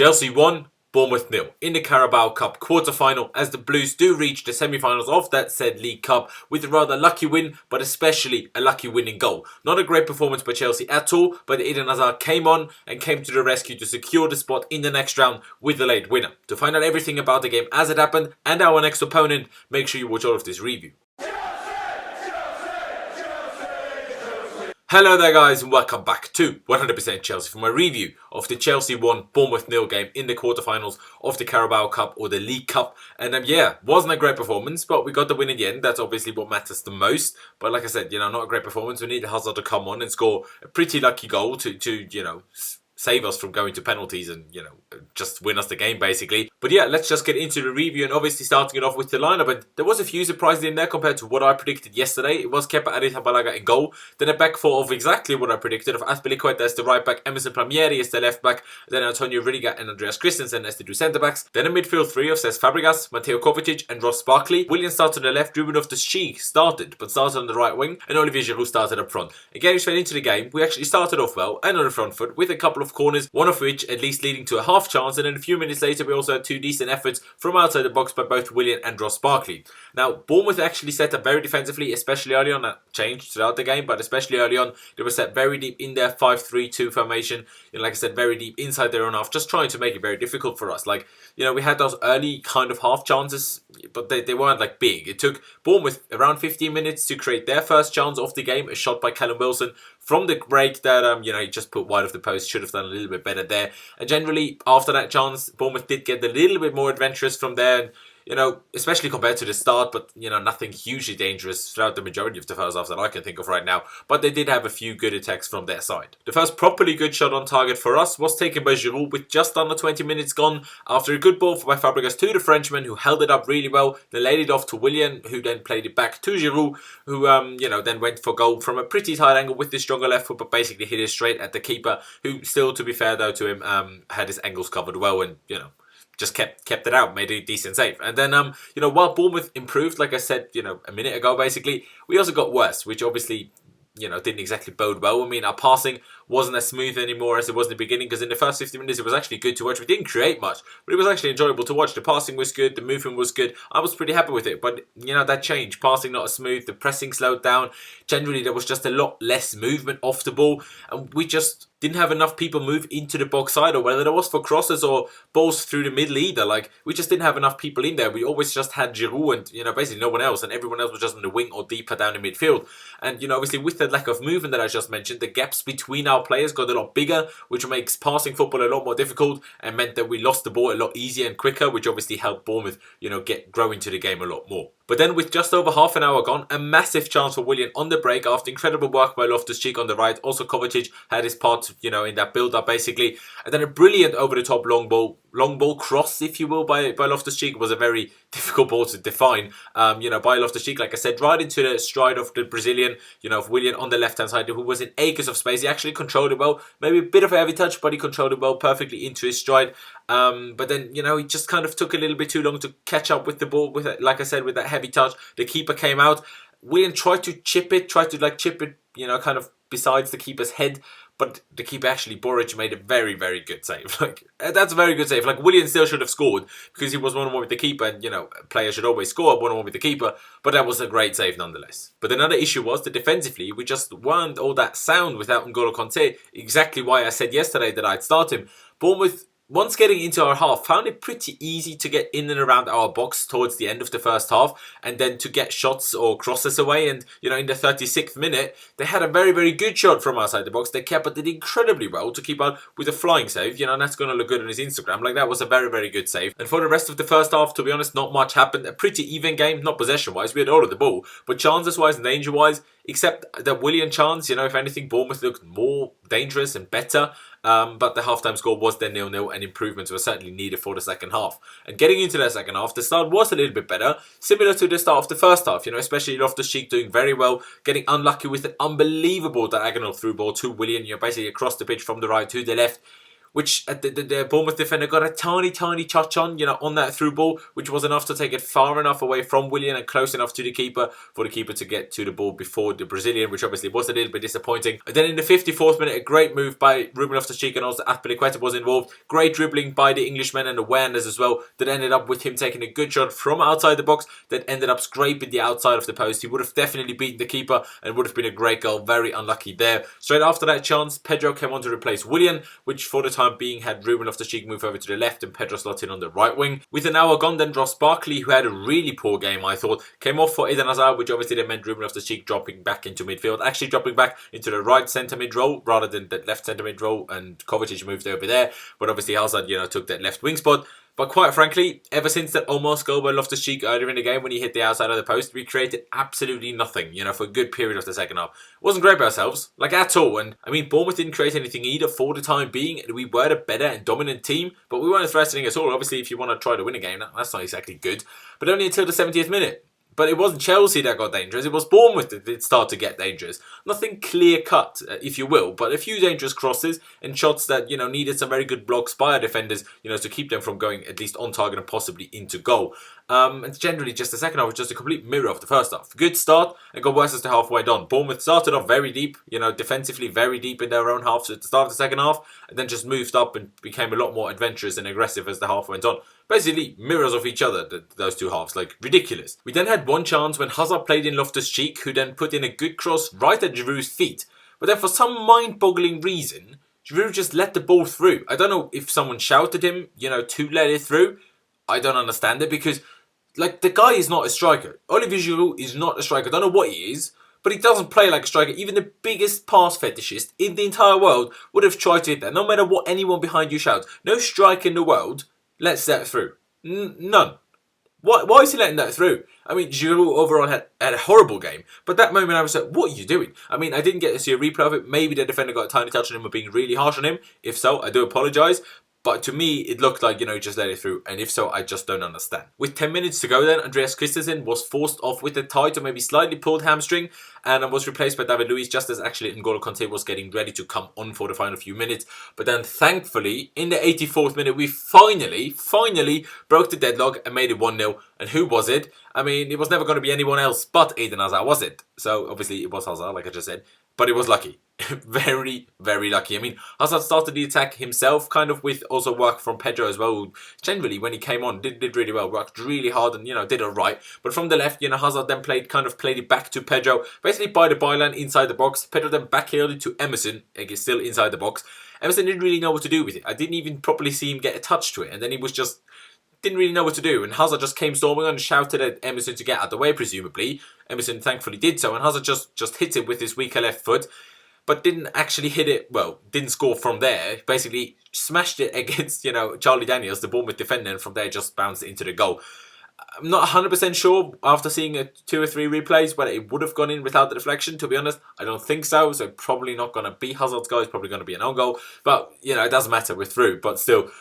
Chelsea 1, Bournemouth 0 in the Carabao Cup quarter-final as the Blues do reach the semi-finals of that said League Cup with a rather lucky win, but especially a lucky winning goal. Not a great performance by Chelsea at all, but Eden Hazard came on and came to the rescue to secure the spot in the next round with the late winner. To find out everything about the game as it happened and our next opponent, make sure you watch all of this review. Hello there guys and welcome back to 100% Chelsea for my review of the Chelsea 1 Bournemouth 0 game in the quarterfinals of the Carabao Cup or the League Cup. And yeah, wasn't a great performance, but we got the win in the end. That's obviously what matters the most. But like I said, not a great performance. We need Hazard to come on and score a pretty lucky goal to save us from going to penalties and, just win us the game basically. But yeah, let's just get into the review and obviously starting it off with the lineup. And there was a few surprises in there compared to what I predicted yesterday. It was Kepa Arrizabalaga in goal. Then a back four of exactly what I predicted of Azpilicueta as the right back, Emerson Palmieri as the left back, then Antonio Rudiger and Andreas Christensen as the two centre backs. Then a midfield three of Cesc Fabregas, Mateo Kovacic and Ross Barkley. Willian started on the left, Loftus-Cheek started on the right wing, and Olivier Giroud started up front. Again, straight into the game, we actually started off well and on the front foot with a couple of corners, one of which at least leading to a half chance, and then a few minutes later we also had two decent efforts from outside the box by both Willian and Ross Barkley. Now, Bournemouth actually set up very defensively, especially early on. That changed throughout the game, but especially early on, they were set very deep in their 5-3-2 formation. Like I said, very deep inside their own half, just trying to make it very difficult for us. We had those early kind of half chances, but they weren't big. It took Bournemouth around 15 minutes to create their first chance of the game, a shot by Callum Wilson from the break that, he just put wide of the post, should have done a little bit better there. And generally, after that chance, Bournemouth did get a little bit more adventurous from there. And, especially compared to the start, but, nothing hugely dangerous throughout the majority of the first half that I can think of right now. But they did have a few good attacks from their side. The first properly good shot on target for us was taken by Giroud with just under 20 minutes gone after a good ball by Fabregas to the Frenchman, who held it up really well, then laid it off to Willian, who then played it back to Giroud, who, then went for goal from a pretty tight angle with the stronger left foot, but basically hit it straight at the keeper, who still, to be fair though to him, had his angles covered well and, just kept it out, made a decent save. And then, while Bournemouth improved, like I said, a minute ago, basically, we also got worse, which obviously, didn't exactly bode well. I mean, our passing wasn't as smooth anymore as it was in the beginning, because in the first 50 minutes, it was actually good to watch. We didn't create much, but it was actually enjoyable to watch. The passing was good, the movement was good. I was pretty happy with it, but, that changed. Passing not as smooth, the pressing slowed down. Generally, there was just a lot less movement off the ball, and we just didn't have enough people move into the box side, or whether it was for crosses or balls through the middle either. We just didn't have enough people in there. We always just had Giroud and, basically no one else, and everyone else was just on the wing or deeper down in midfield. And, obviously with the lack of movement that I just mentioned, the gaps between our players got a lot bigger, which makes passing football a lot more difficult and meant that we lost the ball a lot easier and quicker, which obviously helped Bournemouth, grow into the game a lot more. But then with just over half an hour gone, a massive chance for Willian on the break after incredible work by Loftus-Cheek on the right. Also Kovacic had his part, in that build-up basically. And then a brilliant over-the-top long ball cross, if you will, by Loftus-Cheek. It was a very difficult ball to define, by Loftus-Cheek, like I said, right into the stride of the Brazilian, of Willian on the left-hand side, who was in acres of space. He actually controlled it well. Maybe a bit of a heavy touch, but he controlled it well, perfectly into his stride. But then, he just kind of took a little bit too long to catch up with the ball, like I said, with that heavy touch. The keeper came out. Willian tried to chip it, kind of besides the keeper's head. But the keeper actually, Boric, made a very, very good save. That's a very good save. Willian still should have scored because he was 1-1 with the keeper. And, players should always score 1-1 with the keeper. But that was a great save nonetheless. But another issue was that defensively, we just weren't all that sound without N'Golo Kanté. Exactly why I said yesterday that I'd start him. Bournemouth, once getting into our half, found it pretty easy to get in and around our box towards the end of the first half and then to get shots or crosses away. And, in the 36th minute, they had a very, very good shot from outside the box. They kept it incredibly well to keep out with a flying save, and that's going to look good on his Instagram. That was a very, very good save. And for the rest of the first half, to be honest, not much happened. A pretty even game, not possession-wise. We had all of the ball, but chances-wise and danger-wise, except that Willian chance, if anything, Bournemouth looked more dangerous and better. But the halftime score was then 0-0 and improvements were certainly needed for the second half. And getting into the second half, the start was a little bit better, similar to the start of the first half, especially Loftus-Cheek doing very well, getting unlucky with an unbelievable diagonal through ball to Willian, basically across the pitch from the right to the left. which the Bournemouth defender got a tiny touch on, on that through ball, which was enough to take it far enough away from Willian and close enough to the keeper for the keeper to get to the ball before the Brazilian, which obviously was a little bit disappointing. And then in the 54th minute, a great move by Ruben Loftus-Cheek, and also Azpilicueta was involved. Great dribbling by the Englishman and awareness as well that ended up with him taking a good shot from outside the box that ended up scraping the outside of the post. He would have definitely beaten the keeper and would have been a great goal. Very unlucky there. Straight after that chance, Pedro came on to replace Willian, which for the time being had Ruben Loftus-Cheek move over to the left and Pedro slot in on the right wing. With an hour gone, then Ross Barkley, who had a really poor game, I thought, came off for Eden Hazard, which obviously then meant Ruben Loftus-Cheek dropping back into midfield, actually dropping back into the right centre mid role rather than the left centre mid role, and Kovacic moved over there. But obviously Hazard, took that left wing spot. But quite frankly, ever since that almost goal by Loftus-Cheek earlier in the game when he hit the outside of the post, we created absolutely nothing, for a good period of the second half. It wasn't great by ourselves, at all. And Bournemouth didn't create anything either for the time being. We were the better and dominant team, but we weren't threatening at all. Obviously, if you want to try to win a game, that's not exactly good. But only until the 70th minute. But it wasn't Chelsea that got dangerous, it was Bournemouth that did start to get dangerous. Nothing clear-cut, if you will, but a few dangerous crosses and shots that, needed some very good blocks by our defenders, to keep them from going at least on target and possibly into goal. And generally, just the second half was just a complete mirror of the first half. Good start and got worse as the half went on. Bournemouth started off very deep, defensively very deep in their own half at the start of the second half, and then just moved up and became a lot more adventurous and aggressive as the half went on. Basically, mirrors of each other, those two halves, ridiculous. We then had one chance when Hazard played in Loftus-Cheek, who then put in a good cross right at Giroud's feet. But then for some mind-boggling reason, Giroud just let the ball through. I don't know if someone shouted him, to let it through. I don't understand it because, the guy is not a striker. Olivier Giroud is not a striker. I don't know what he is, but he doesn't play like a striker. Even the biggest pass fetishist in the entire world would have tried to hit that, no matter what anyone behind you shouts. No striker in the world lets that through. None. Why is he letting that through? Giroud overall had a horrible game. But that moment I was like, what are you doing? I didn't get to see a replay of it. Maybe the defender got a tiny touch on him or being really harsh on him. If so, I do apologise. But to me, it looked like, he just let it through. And if so, I just don't understand. With 10 minutes to go then, Andreas Christensen was forced off with a tight or maybe slightly pulled hamstring and was replaced by David Luiz just as actually N'Golo Kanté was getting ready to come on for the final few minutes. But then thankfully, in the 84th minute, we finally broke the deadlock and made it 1-0. And who was it? It was never going to be anyone else but Eden Hazard, was it? So obviously it was Hazard, like I just said. But it was lucky. Very, very lucky. Hazard started the attack himself, kind of with also work from Pedro as well, who generally, when he came on, did really well, worked really hard and, did alright. But from the left, Hazard then played it back to Pedro, basically by the byline inside the box. Pedro then backheeled it to Emerson, again, still inside the box. Emerson didn't really know what to do with it. I didn't even properly see him get a touch to it, and then he was just didn't really know what to do, and Hazard just came storming on and shouted at Emerson to get out of the way, presumably. Emerson thankfully did so, and Hazard just hit it with his weaker left foot, but didn't actually hit it, didn't score from there. Basically smashed it against, Charlie Daniels, the Bournemouth defender, and from there just bounced it into the goal. I'm not 100% sure after seeing 2 or 3 replays whether it would have gone in without the deflection. To be honest, I don't think so. So probably not going to be Hazard's goal. It's probably going to be an own goal. But, it doesn't matter. We're through. But still,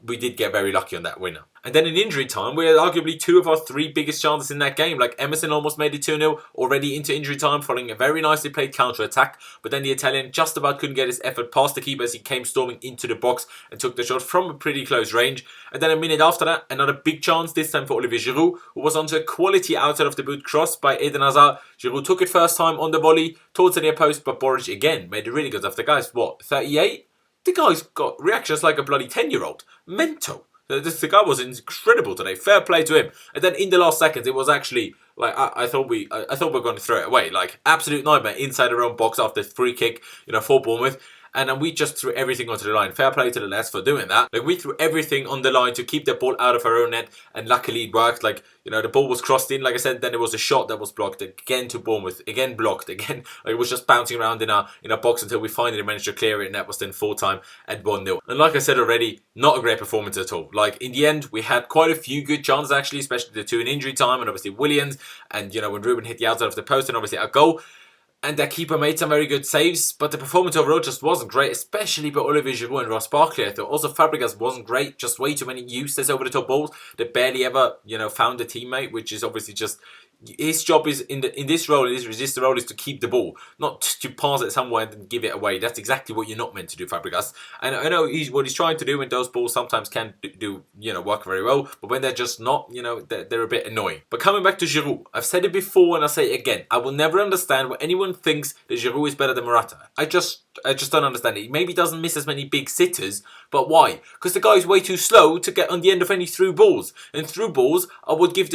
we did get very lucky on that winner. And then in injury time, we had arguably 2 of our 3 biggest chances in that game. Emerson almost made it 2-0 already into injury time following a very nicely played counter-attack. But then the Italian just about couldn't get his effort past the keeper as he came storming into the box and took the shot from a pretty close range. And then a minute after that, another big chance, this time for Olivier Giroud, who was onto a quality outside of the boot cross by Eden Hazard. Giroud took it first time on the volley, towards the near post, but Boric again made it really good stuff. The guy's, 38? The guy's got reactions like a bloody 10-year-old. Mental. The guy was incredible today. Fair play to him. And then in the last seconds, it was actually I thought we were going to throw it away. Absolute nightmare inside our own box after free kick, for Bournemouth. And then we just threw everything onto the line. Fair play to the lads for doing that. We threw everything on the line to keep the ball out of our own net. And luckily it worked. The ball was crossed in. Like I said, then there was a shot that was blocked. Again to Bournemouth. Again blocked. Again, it was just bouncing around in our box until we finally managed to clear it. And that was then full time at 1-0. And like I said already, not a great performance at all. In the end, we had quite a few good chances actually. Especially the 2 in injury time. And obviously Williams. And, when Ruben hit the outside of the post. And obviously our goal. And their keeper made some very good saves, but the performance overall just wasn't great, especially by Olivier Giroud and Ross Barkley. I thought also Fabregas wasn't great, just way too many useless over-the-top balls that barely ever, found a teammate, which is obviously just his job is in this role, in this resistor role, is to keep the ball, not to pass it somewhere and give it away. That's exactly what you're not meant to do, Fabregas. And I know what he's trying to do, and those balls sometimes can do work very well, but when they're just not, they're a bit annoying. But coming back to Giroud, I've said it before and I'll say it again. I will never understand why anyone thinks that Giroud is better than Morata. I just don't understand it. He maybe doesn't miss as many big sitters, but why? Because the guy is way too slow to get on the end of any through balls. And through balls, I would give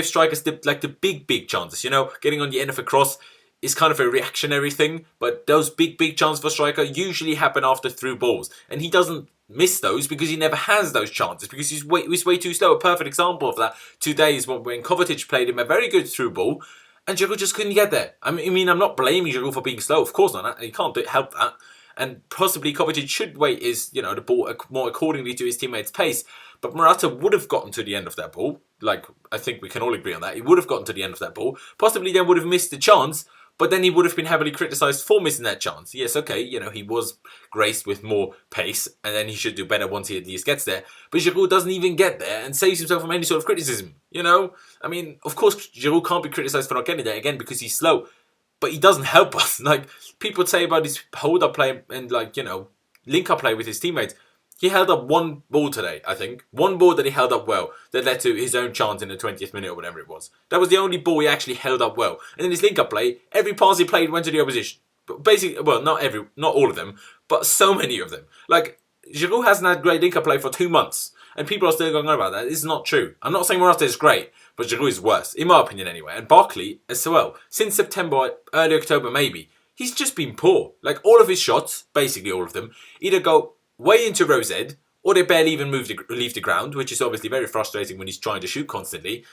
strikers the big chances. Getting on the end of a cross is kind of a reactionary thing, but those big chances for striker usually happen after through balls, and he doesn't miss those because he never has those chances because he's way too slow. A perfect example of that today is when Kovacic played him a very good through ball, and Giroud just couldn't get there. I mean, I'm not blaming Giroud for being slow, of course not. He can't help that. And possibly Kovacic should weight the ball more accordingly to his teammates' pace. But Morata would have gotten to the end of that ball. Like, I think we can all agree on that. He would have gotten to the end of that ball. Possibly then would have missed the chance, but then he would have been heavily criticised for missing that chance. Yes, okay, he was graced with more pace, and then he should do better once he at least gets there. But Giroud doesn't even get there and saves himself from any sort of criticism, I mean, of course, Giroud can't be criticised for not getting there, again, because he's slow. But he doesn't help us. Like, people say about his hold-up play and, link-up play with his teammates. He held up one ball today, I think. One ball that he held up well that led to his own chance in the 20th minute or whatever it was. That was the only ball he actually held up well. And in his link-up play, every pass he played went to the opposition. But basically, well, not all of them, but so many of them. Like, Giroud hasn't had great link-up play for 2 months. And people are still going on about that. This is not true. I'm not saying Morata is great, but Giroud is worse, in my opinion anyway. And Barkley as well. Since September, early October maybe, he's just been poor. Like, all of his shots, basically all of them, either go way into row Z, or they barely even leave the ground, which is obviously very frustrating when he's trying to shoot constantly.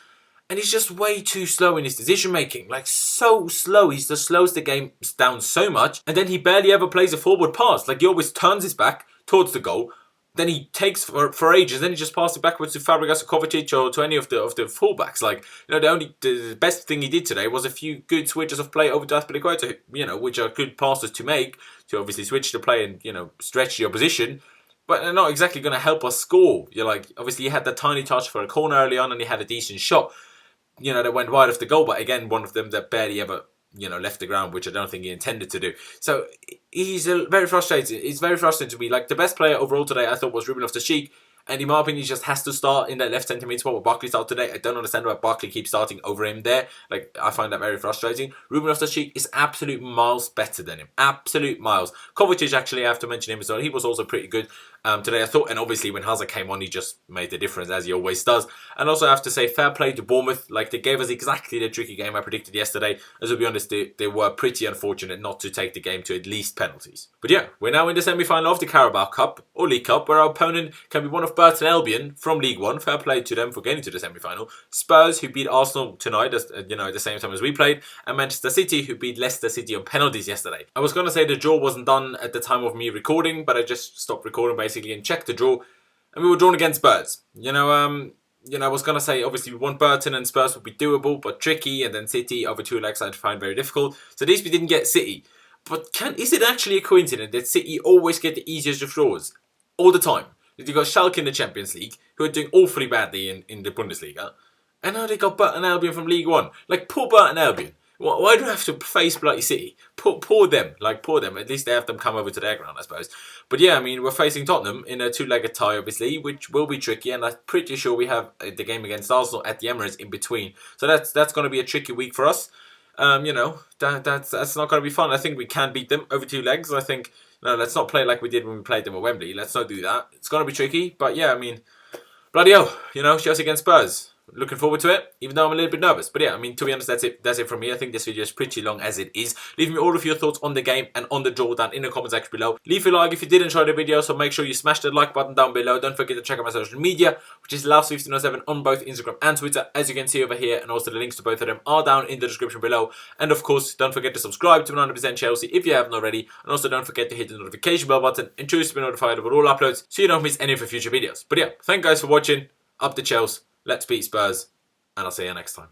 And he's just way too slow in his decision making. Like, so slow. He just slows the game down so much. And then he barely ever plays a forward pass. Like, he always turns his back towards the goal. Then he takes for ages. Then he just passes it backwards to Fabregas or Kovacic or to any of the fullbacks. Like, the best thing he did today was a few good switches of play over to Azpilicueta, which are good passes to make to obviously switch the play and stretch the opposition. But they're not exactly going to help us score. Obviously he had that tiny touch for a corner early on, and he had a decent shot, that went wide of the goal. But again, one of them that barely ever left the ground, which I don't think he intended to do. So he's very frustrating. It's very frustrating to me. Like, the best player overall today, I thought, was Loftus-Cheek. And in my opinion, he just has to start in that left centre mid spot where Barkley started today. I don't understand why Barkley keeps starting over him there. Like, I find that very frustrating. Loftus-Cheek is absolute miles better than him. Absolute miles. Kovacic, actually, I have to mention him as well. He was also pretty good today, I thought. And obviously, when Hazard came on, he just made the difference, as he always does. And also, I have to say, fair play to Bournemouth. Like, they gave us exactly the tricky game I predicted yesterday. As to be honest, they were pretty unfortunate not to take the game to at least penalties. But yeah, we're now in the semi-final of the Carabao Cup, or League Cup, where our opponent can be one of Burton Albion from League One. Fair play to them for getting to the semi-final. Spurs, who beat Arsenal tonight, at the same time as we played. And Manchester City, who beat Leicester City on penalties yesterday. I was going to say the draw wasn't done at the time of me recording, but I just stopped recording basically and checked the draw. And we were drawn against Spurs. I was going to say, obviously, we want Burton and Spurs would be doable, but tricky. And then City, over 2 legs, I'd find very difficult. So at least we didn't get City. But is it actually a coincidence that City always get the easiest of draws? All the time. You've got Schalke in the Champions League, who are doing awfully badly in the Bundesliga. And now they got Burton Albion from League One. Like, poor Burton Albion. Why do I have to face bloody City? Poor them. Like, poor them. At least they have them come over to their ground, I suppose. But yeah, I mean, we're facing Tottenham in a 2-legged tie, obviously, which will be tricky. And I'm pretty sure we have the game against Arsenal at the Emirates in between. So that's going to be a tricky week for us. That's not going to be fun. I think we can beat them over 2 legs. I think, no, let's not play like we did when we played them at Wembley. Let's not do that. It's going to be tricky. But yeah, I mean, bloody hell, Chelsea against Spurs. Looking forward to it, even though I'm a little bit nervous. But yeah, I mean, to be honest, that's it from me. I think this video is pretty long as it is. Leave me all of your thoughts on the game and on the draw down in the comment section below. Leave a like if you did enjoy the video, so make sure you smash the like button down below. Don't forget to check out my social media, which is Loftus-Cheek on both Instagram and Twitter, as you can see over here. And also the links to both of them are down in the description below. And of course, don't forget to subscribe to 100% Chelsea if you haven't already. And also don't forget to hit the notification bell button and choose to be notified about all uploads so you don't miss any of the future videos. But yeah, thank you guys for watching. Up the Chelsea. Let's beat Spurs. And I'll see you next time.